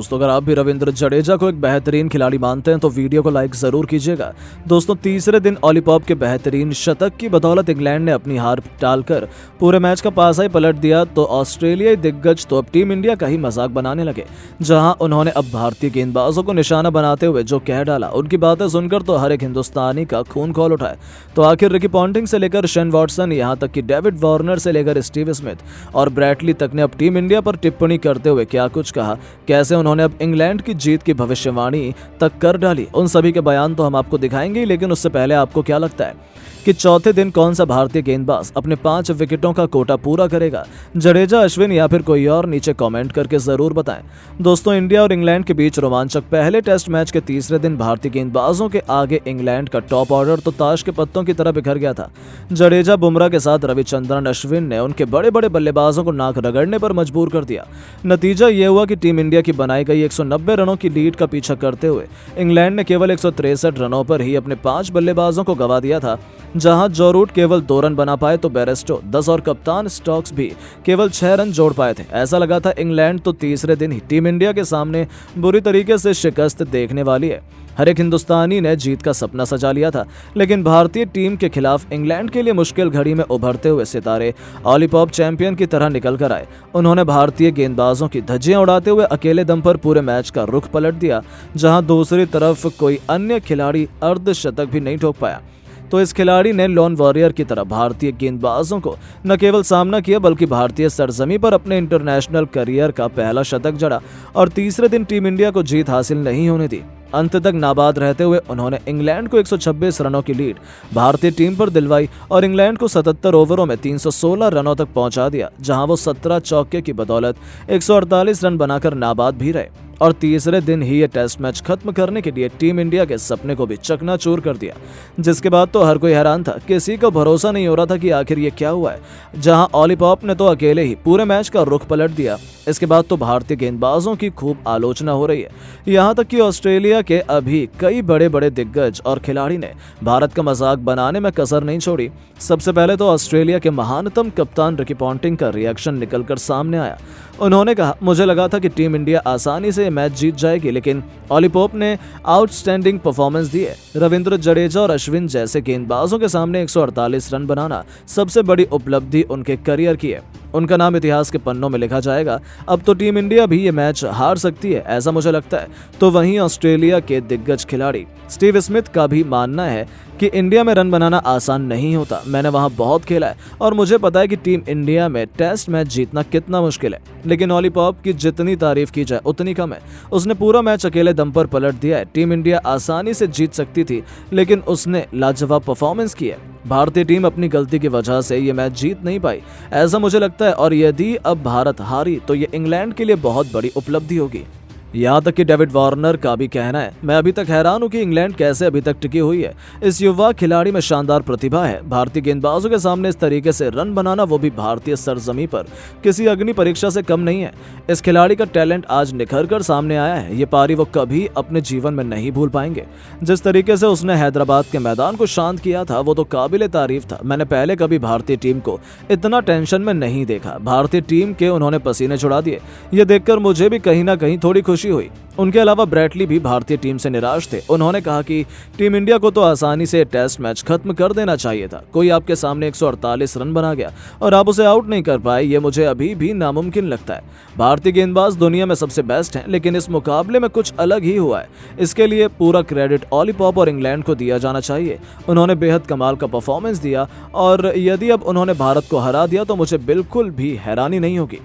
दोस्तों, अगर आप भी रविंद्र जडेजा को एक बेहतरीन खिलाड़ी मानते हैं तो वीडियो को लाइक जरूर कीजिएगा। दोस्तों, तीसरे दिन ऑलीपॉप के बेहतरीन शतक की बदौलत इंग्लैंड ने अपनी हार टालकर पूरे मैच का पासा ही पलट दिया तो ऑस्ट्रेलियाई दिग्गज तो अब टीम इंडिया का ही मजाक बनाने लगे, जहां उन्होंने अब भारतीय गेंदबाजों को निशाना बनाते हुए जो कह डाला, उनकी बातें सुनकर तो हर एक हिंदुस्तानी का खून खौल उठा है। तो आखिर रिकी पॉन्टिंग से लेकर शेन वॉटसन, यहां तक कि डेविड वार्नर से लेकर स्टीव स्मिथ और ब्रैडली तक ने अब टीम इंडिया पर टिप्पणी करते हुए क्या कुछ कहा, कैसे उन्होंने अब इंग्लैंड की जीत की भविष्यवाणी तक कर डाली, उन सभी के बयान तो हम आपको दिखाएंगे। लेकिन उससे पहले आपको क्या लगता है कि चौथे दिन कौन सा भारतीय गेंदबाज अपने 5 विकेटों का कोटा पूरा करेगा, जडेजा, अश्विन या फिर कोई और? नीचे कमेंट करके जरूर बताएं। दोस्तों, इंडिया और इंग्लैंड के बीच रोमांचक पहले टेस्ट मैच के तीसरे दिन भारतीय गेंदबाजों के आगे इंग्लैंड का टॉप ऑर्डर तो ताश के पत्तों की तरह बिखर गया था। जडेजा, बुमराह के साथ रविचंद्रन अश्विन ने उनके बड़े बड़े बल्लेबाजों को नाक रगड़ने पर मजबूर कर दिया। नतीजा ये हुआ कि टीम इंडिया की बनाई गई 190 रनों की लीड का पीछा करते हुए इंग्लैंड ने केवल 163 रनों पर ही अपने 5 बल्लेबाजों को गंवा दिया था। जहां जो रूट केवल 2 रन बना पाए तो बेरेस्टो 10 और कप्तान स्टोक्स भी केवल 6 रन जोड़ पाए थे। ऐसा लगा था इंग्लैंड तो तीसरे दिन ही टीम इंडिया के सामने बुरी तरीके से शिकस्त देखने वाली है। हर एक हिंदुस्तानी ने जीत का सपना सजा लिया था, लेकिन भारतीय टीम के खिलाफ इंग्लैंड के लिए मुश्किल घड़ी में उभरते हुए सितारे ऑलीपॉप चैंपियन की तरह निकल कर आए। उन्होंने भारतीय गेंदबाजों की धज्जियां उड़ाते हुए अकेले दम पर पूरे मैच का रुख पलट दिया, जहां दूसरी तरफ कोई अन्य खिलाड़ी अर्धशतक भी नहीं ठोक पाया। तो इस खिलाड़ी ने लॉन वॉरियर की तरह भारतीय गेंदबाजों को न केवल सामना किया बल्कि भारतीय सरजमी पर अपने इंटरनेशनल करियर का पहला शतक जड़ा और तीसरे दिन टीम इंडिया को जीत हासिल नहीं होने दी। अंत तक नाबाद रहते हुए उन्होंने इंग्लैंड को 126 रनों की लीड भारतीय टीम पर दिलवाई और इंग्लैंड को 77 ओवरों में 316 रनों तक पहुंचा दिया, जहां वो 17 चौके की बदौलत 148 रन बनाकर नाबाद भी रहे और तीसरे दिन ही ये टेस्ट मैच खत्म करने के लिए टीम इंडिया के सपने को भी चकनाचूर कर दिया। जिसके बाद तो हर कोई हैरान था, किसी को भरोसा नहीं हो रहा था कि आखिर ये क्या हुआ है। जहां ऑलीपॉप ने तो अकेले ही पूरे मैच का रुख पलट दिया, इसके बाद तो भारतीय गेंदबाजों की खूब आलोचना हो रही है। यहाँ तक कि ऑस्ट्रेलिया के अभी कई बड़े बड़े दिग्गज और खिलाड़ी ने भारत का मजाक बनाने में कसर नहीं छोड़ी। सबसे पहले तो ऑस्ट्रेलिया के महानतम कप्तान रिकी पॉन्टिंग का रिएक्शन निकलकर सामने आया। उन्होंने कहा, मुझे लगा था कि टीम इंडिया आसानी से मैच जीत जाएगी, लेकिन ऑलीपॉप ने आउटस्टैंडिंग परफॉर्मेंस दी है। रविंद्र जडेजा और अश्विन जैसे गेंदबाजों के सामने 148 रन बनाना सबसे बड़ी उपलब्धि उनके करियर की है। उनका नाम इतिहास के पन्नों में लिखा जाएगा। अब तो टीम इंडिया भी ये मैच हार सकती है, ऐसा मुझे लगता है। तो वहीं ऑस्ट्रेलिया के दिग्गज खिलाड़ी स्टीव स्मिथ का भी मानना है कि इंडिया में रन बनाना आसान नहीं होता। मैंने वहां बहुत खेला है और मुझे पता है कि टीम इंडिया में टेस्ट मैच जीतना कितना मुश्किल है, लेकिन ऑलीपॉप की जितनी तारीफ की जाए उतनी कम है। उसने पूरा मैच अकेले दम पर पलट दिया है। टीम इंडिया आसानी से जीत सकती थी, लेकिन उसने लाजवाब परफॉर्मेंस की है। भारतीय टीम अपनी गलती की वजह से ये मैच जीत नहीं पाई, ऐसा मुझे लगता है। और यदि अब भारत हारी तो ये इंग्लैंड के लिए बहुत बड़ी उपलब्धि होगी। यहाँ तक कि डेविड वार्नर का भी कहना है, मैं अभी तक हैरान हूँ कि इंग्लैंड कैसे अभी तक टिकी हुई है। इस युवा खिलाड़ी में शानदार प्रतिभा है। भारतीय गेंदबाजों के सामने इस तरीके से रन बनाना, वो भी भारतीय सरजमी पर, किसी अग्नि परीक्षा से कम नहीं है। इस खिलाड़ी का टैलेंट आज निखर कर सामने आया है। ये पारी वो कभी अपने जीवन में नहीं भूल पाएंगे। जिस तरीके से उसने हैदराबाद के मैदान को शांत किया था, वो तो काबिले तारीफ था। मैंने पहले कभी भारतीय टीम को इतना टेंशन में नहीं देखा। भारतीय टीम के उन्होंने पसीने छुड़ा दिए। ये देखकर मुझे भी कहीं ना कहीं थोड़ी खुशी हुई। उनके अलावा ब्रैडली भी भारतीय टीम से निराश थे। उन्होंने कहा कि टीम इंडिया को तो आसानी से टेस्ट मैच खत्म कर देना चाहिए था। कोई आपके सामने 148 रन बना गया और आप उसे आउट नहीं कर पाए, ये मुझे अभी भी नामुमकिन लगता है। भारतीय गेंदबाज दुनिया में सबसे बेस्ट हैं, लेकिन इस मुकाबले में कुछ अलग ही हुआ है। इसके लिए पूरा क्रेडिट ऑलीपॉप और इंग्लैंड को दिया जाना चाहिए। उन्होंने बेहद कमाल का परफॉर्मेंस दिया और यदि अब उन्होंने भारत को हरा दिया तो मुझे बिल्कुल भी हैरानी नहीं होगी।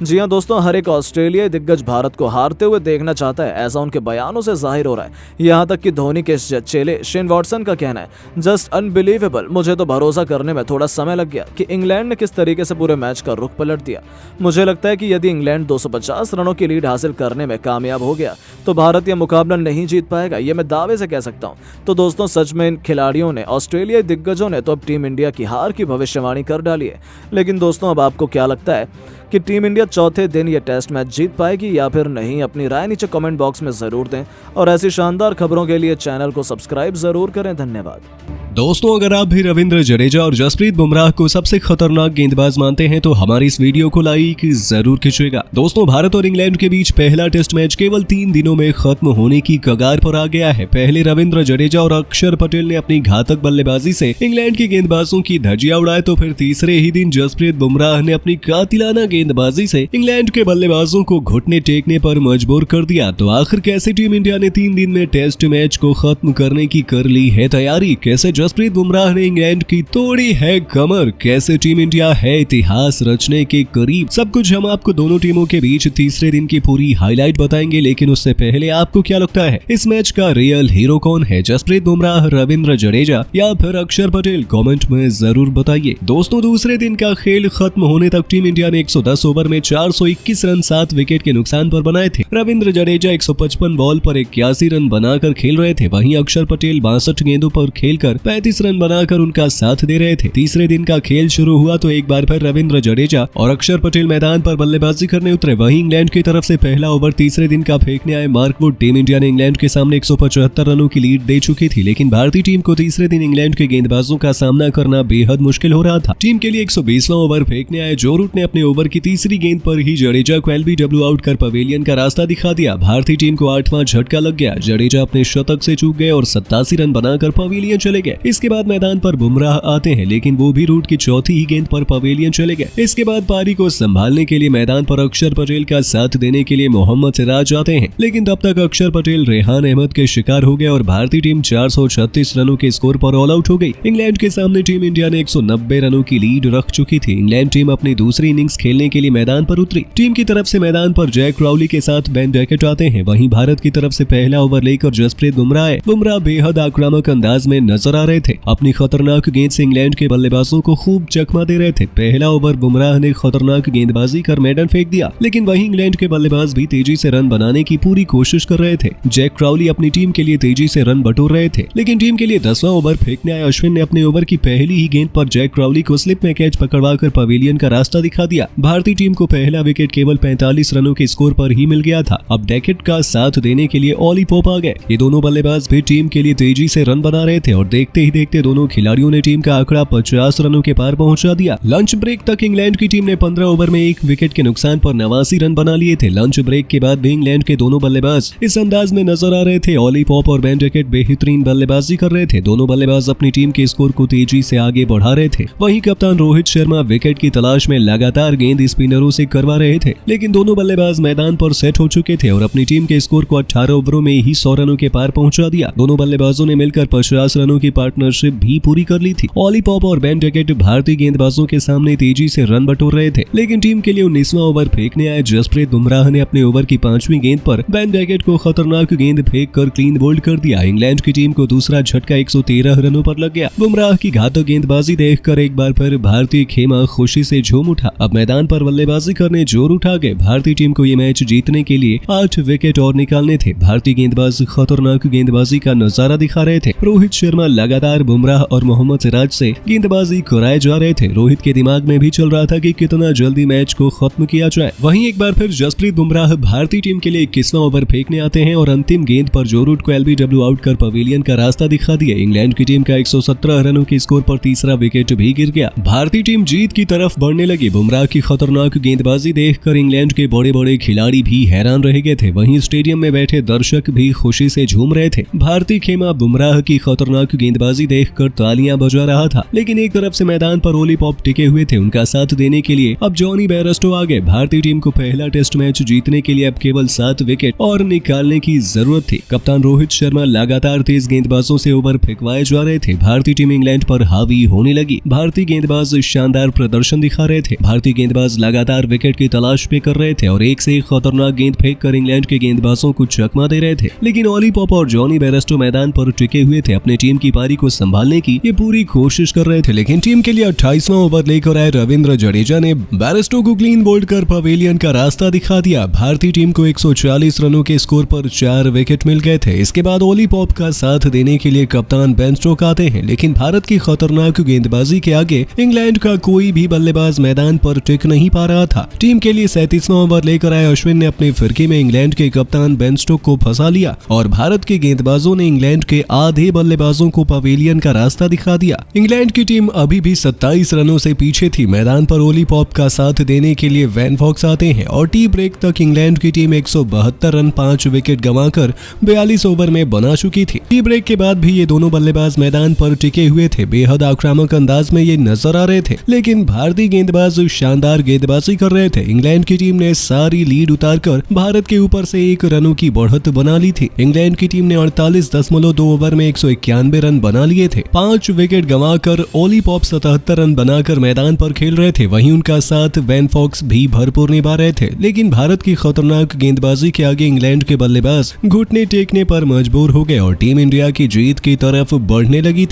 जी हाँ दोस्तों, हर एक ऑस्ट्रेलियाई दिग्गज भारत को हारते हुए देखना चाहता है, ऐसा उनके बयानों से जाहिर हो रहा है। यहाँ तक कि धोनी के चेले शेन वॉटसन का कहना है, जस्ट अनबिलीवेबल। मुझे तो भरोसा करने में थोड़ा समय लग गया कि इंग्लैंड ने किस तरीके से पूरे मैच का रुख पलट दिया। मुझे लगता है कि यदि इंग्लैंड 250 रनों की लीड हासिल करने में कामयाब हो गया तो भारत यह मुकाबला नहीं जीत पाएगा, ये मैं दावे से कह सकता हूँ। तो दोस्तों, सच में इन खिलाड़ियों ने, ऑस्ट्रेलियाई दिग्गजों ने तो अब टीम इंडिया की हार की भविष्यवाणी कर डाली है। लेकिन दोस्तों, अब आपको क्या लगता है कि टीम इंडिया चौथे दिन ये टेस्ट मैच जीत पाएगी या फिर नहीं। अपनी राय नीचे कमेंट बॉक्स में जरूर दें और ऐसी शानदार खबरों के लिए चैनल को सब्सक्राइब जरूर करें। धन्यवाद। दोस्तों, अगर आप भी रविंद्र जडेजा और जसप्रीत बुमराह को सबसे खतरनाक गेंदबाज मानते हैं तो हमारी इस वीडियो को लाइक जरूर कीजिएगा। दोस्तों, भारत और इंग्लैंड के बीच पहला टेस्ट मैच केवल 3 दिनों में खत्म होने की कगार पर आ गया है। पहले रविंद्र जडेजा और अक्षर पटेल ने अपनी घातक बल्लेबाजी से इंग्लैंड के गेंदबाजों की धज्जियां उड़ाए तो फिर तीसरे ही दिन जसप्रीत बुमराह ने अपनी कातिलाना गेंदबाजी से इंग्लैंड के बल्लेबाजों को घुटने टेकने पर मजबूर कर दिया। तो आखिर कैसे टीम इंडिया ने 3 दिन में टेस्ट मैच को खत्म करने की कर ली है तैयारी? कैसे जसप्रीत बुमराह ने इंग्लैंड की तोड़ी है कमर? कैसे टीम इंडिया है इतिहास रचने के करीब? सब कुछ हम आपको दोनों टीमों के बीच तीसरे दिन की पूरी हाईलाइट बताएंगे। लेकिन उससे पहले आपको क्या लगता है, इस मैच का रियल हीरो कौन है? जसप्रीत बुमराह, रविंद्र जडेजा या फिर अक्षर पटेल? कमेंट में जरूर बताइए। दोस्तों, दूसरे दिन का खेल खत्म होने तक टीम इंडिया ने 110 ओवर में 421 रन 7 विकेट के नुकसान पर बनाए थे। रविंद्र जडेजा 155 बॉल पर 81 रन बनाकर खेल रहे थे। वहीं अक्षर पटेल 62 गेंदों पर खेलकर 35 रन बनाकर उनका साथ दे रहे थे। तीसरे दिन का खेल शुरू हुआ तो एक बार फिर रविंद्र जडेजा और अक्षर पटेल मैदान पर बल्लेबाजी करने उतरे। वहीं इंग्लैंड की तरफ से पहला ओवर तीसरे दिन का फेंकने आए मार्क वुड। टीम इंडिया ने इंग्लैंड के सामने 175 रनों की लीड दे चुकी थी, लेकिन भारतीय टीम को तीसरे दिन इंग्लैंड के गेंदबाजों का सामना करना बेहद मुश्किल हो रहा था। टीम के लिए 120वां ओवर फेंकने आए जो रूट ने अपने ओवर की तीसरी गेंद पर ही जडेजा को एलबीडब्ल्यू आउट कर पवेलियन का रास्ता दिखा दिया। भारतीय टीम को 8वां झटका लग गया। जडेजा अपने शतक से चूक गए और 87 रन बनाकर पवेलियन चले गए। इसके बाद मैदान पर बुमराह आते हैं, लेकिन वो भी रूट की चौथी ही गेंद पर पवेलियन चले गए। इसके बाद पारी को संभालने के लिए मैदान पर अक्षर पटेल का साथ देने के लिए मोहम्मद सिराज आते हैं, लेकिन तब तक अक्षर पटेल रेहान अहमद के शिकार हो गए और भारतीय टीम 436 रनों के स्कोर पर ऑल आउट हो गई। इंग्लैंड के सामने टीम इंडिया ने 190 रनों की लीड रख चुकी थी। इंग्लैंड टीम अपनी दूसरी इनिंग्स खेलने के लिए मैदान पर उतरी। टीम की तरफ से मैदान पर जैक क्राउली के साथ बेन डैकेट आते हैं। वहीं भारत की तरफ से पहला ओवर लेकर जसप्रीत बुमराह आए। बुमराह बेहद आक्रामक अंदाज में नजर आ रहे थे। अपनी खतरनाक गेंद से इंग्लैंड के बल्लेबाजों को खूब चकमा दे रहे थे। पहला ओवर बुमराह ने खतरनाक गेंदबाजी कर मैदान फेंक दिया, लेकिन वहीं इंग्लैंड के बल्लेबाज भी तेजी से रन बनाने की पूरी कोशिश कर रहे थे। जैक क्राउली अपनी टीम के लिए तेजी से रन बटोर रहे थे, लेकिन टीम के लिए 10वां ओवर फेंकने आए अश्विन ने अपने ओवर की पहली ही गेंद पर जैक क्राउली को स्लिप में कैच पकड़वाकर पवेलियन का रास्ता दिखा दिया। भारतीय टीम को पहला विकेट केवल 45 रनों के स्कोर पर ही मिल गया था। अब डैकेट का साथ देने के लिए ऑली पोप आ गए। ये दोनों बल्लेबाज भी टीम के लिए तेजी से रन बना रहे थे और देखते ही देखते दोनों खिलाड़ियों ने टीम का आंकड़ा 50 रनों के पार पहुंचा दिया। लंच ब्रेक तक इंग्लैंड की टीम ने 15 ओवर में 1 विकेट के नुकसान पर 89 रन बना लिए थे। लंच ब्रेक के बाद भी इंग्लैंड के दोनों बल्लेबाज इस अंदाज में नजर आ रहे थे। ऑली पॉप और बेन डैकेट बेहतरीन बल्लेबाजी कर रहे थे। दोनों बल्लेबाज अपनी टीम के स्कोर को तेजी से आगे बढ़ा रहे थे। वहीं कप्तान रोहित शर्मा विकेट की तलाश में लगातार गेंद स्पिनरों से करवा रहे थे, लेकिन दोनों बल्लेबाज मैदान पर सेट हो चुके थे और अपनी टीम के स्कोर को 18 ओवरों में ही 100 रनों के पार पहुंचा दिया। दोनों बल्लेबाजों ने मिलकर 50 रनों की पार्टनरशिप भी पूरी कर ली थी। ऑली पॉप और बेन डैकेट भारतीय गेंदबाजों के सामने तेजी से रन बटोर रहे थे, लेकिन टीम के लिए 19वां ओवर फेंकने आए जसप्रीत बुमराह ने अपने ओवर की 5वीं गेंद पर बेन डैकेट को खतरनाक गेंद फेंक कर क्लीन बोल्ड कर दिया। इंग्लैंड की टीम को दूसरा झटका 113 रनों पर लग गया। बुमराह की घातक गेंदबाजी देखकर एक बार फिर भारतीय खेमा खुशी से झूम उठा। अब मैदान पर बल्लेबाजी करने जोर उठा गए। भारतीय टीम को ये मैच जीतने के लिए 8 विकेट और निकालने थे। भारतीय गेंदबाज खतरनाक गेंदबाजी का नजारा दिखा रहे थे। रोहित शर्मा लगातार बुमराह और मोहम्मद सिराज से गेंदबाजी कराए जा रहे थे। रोहित के दिमाग में भी चल रहा था कि कितना जल्दी मैच को खत्म किया जाए। वहीं एक बार फिर जसप्रीत बुमराह भारतीय टीम के लिए 21वां ओवर फेंकने आते हैं और अंतिम गेंद पर जो रूट को एलबीडब्ल्यू आउट कर पवेलियन का रास्ता दिखा दिया। इंग्लैंड की टीम का 117 रनों के स्कोर पर तीसरा विकेट भी गिर गया। भारतीय टीम जीत की तरफ बढ़ने लगी। बुमराह की खतरनाक गेंदबाजी देखकर इंग्लैंड के बड़े बड़े खिलाड़ी भी हैरान रह गए थे। वहीं स्टेडियम में बैठे दर्शक भी खुशी से झूम रहे थे। भारतीय खेमा बुमराह की खतरनाक गेंदबाजी देखकर तालियां बजा रहा था, लेकिन एक तरफ से मैदान पर ओली पॉप टिके हुए थे। उनका साथ देने के लिए अब जॉनी बेयरस्टो आ गए। भारतीय टीम को पहला टेस्ट मैच जीतने के लिए अब केवल 7 विकेट और निकालने की जरूरत थी। कप्तान रोहित शर्मा लगातार तेज गेंदबाजों से ओवर फेंकवाए जा रहे थे। भारतीय टीम इंग्लैंड पर हावी होने लगी। भारतीय गेंदबाज शानदार प्रदर्शन दिखा रहे थे। भारतीय गेंदबाज लगातार विकेट की तलाश पे कर रहे थे और एक से एक खतरनाक गेंद फेंक कर इंग्लैंड के गेंदबाजों को चकमा दे रहे थे, लेकिन ओली पॉप और जॉनी बेयरस्टो मैदान पर टिके हुए थे। अपनी टीम की पारी को संभालने की ये पूरी कोशिश कर रहे थे, लेकिन टीम के लिए 28वां ओवर लेकर आए रविंद्र जडेजा ने बेयरस्टो को क्लीन बोल्ड कर पवेलियन का रास्ता दिखा दिया। भारतीय टीम को 140 रनों के स्कोर पर 4 विकेट मिल गए थे। इसके बाद ओली पॉप का साथ देने के लिए कप्तान बेन स्टोक आते हैं, लेकिन भारत की खतरनाक गेंदबाजी के आगे इंग्लैंड का कोई भी बल्लेबाज मैदान पर टिक नहीं नहीं पा रहा था। टीम के लिए 37वां ओवर लेकर आए अश्विन ने अपने फिरके में इंग्लैंड के कप्तान बेन स्टोक को फंसा लिया और भारत के गेंदबाजों ने इंग्लैंड के आधे बल्लेबाजों को पवेलियन का रास्ता दिखा दिया। इंग्लैंड की टीम अभी भी 27 रनों से पीछे थी। मैदान पर ओली पॉप का साथ देने के लिए वैन फॉक्स आते हैं और टी ब्रेक तक इंग्लैंड की टीम 172 रन 5 विकेट गंवाकर 42 ओवर में बना चुकी थी। टी ब्रेक के बाद भी ये दोनों बल्लेबाज मैदान पर टिके हुए थे। बेहद आक्रामक अंदाज में ये नजर आ रहे थे, लेकिन भारतीय गेंदबाज शानदार गेंदबाजी कर रहे थे। इंग्लैंड की टीम ने सारी लीड उतारकर भारत के ऊपर से 1 रनों की बढ़त बना ली थी। इंग्लैंड की टीम ने 48.2 ओवर में 191 रन बना लिए थे। 5 विकेट गंवाकर ओली पॉप 77 रन बनाकर मैदान पर खेल रहे थे। वहीं उनका साथ वैन फॉक्स भी भरपूर निभा रहे थे, लेकिन भारत की खतरनाक गेंदबाजी के आगे इंग्लैंड के बल्लेबाज घुटने टेकने पर मजबूर हो गए और टीम इंडिया की जीत की तरफ बढ़ने लगी थी।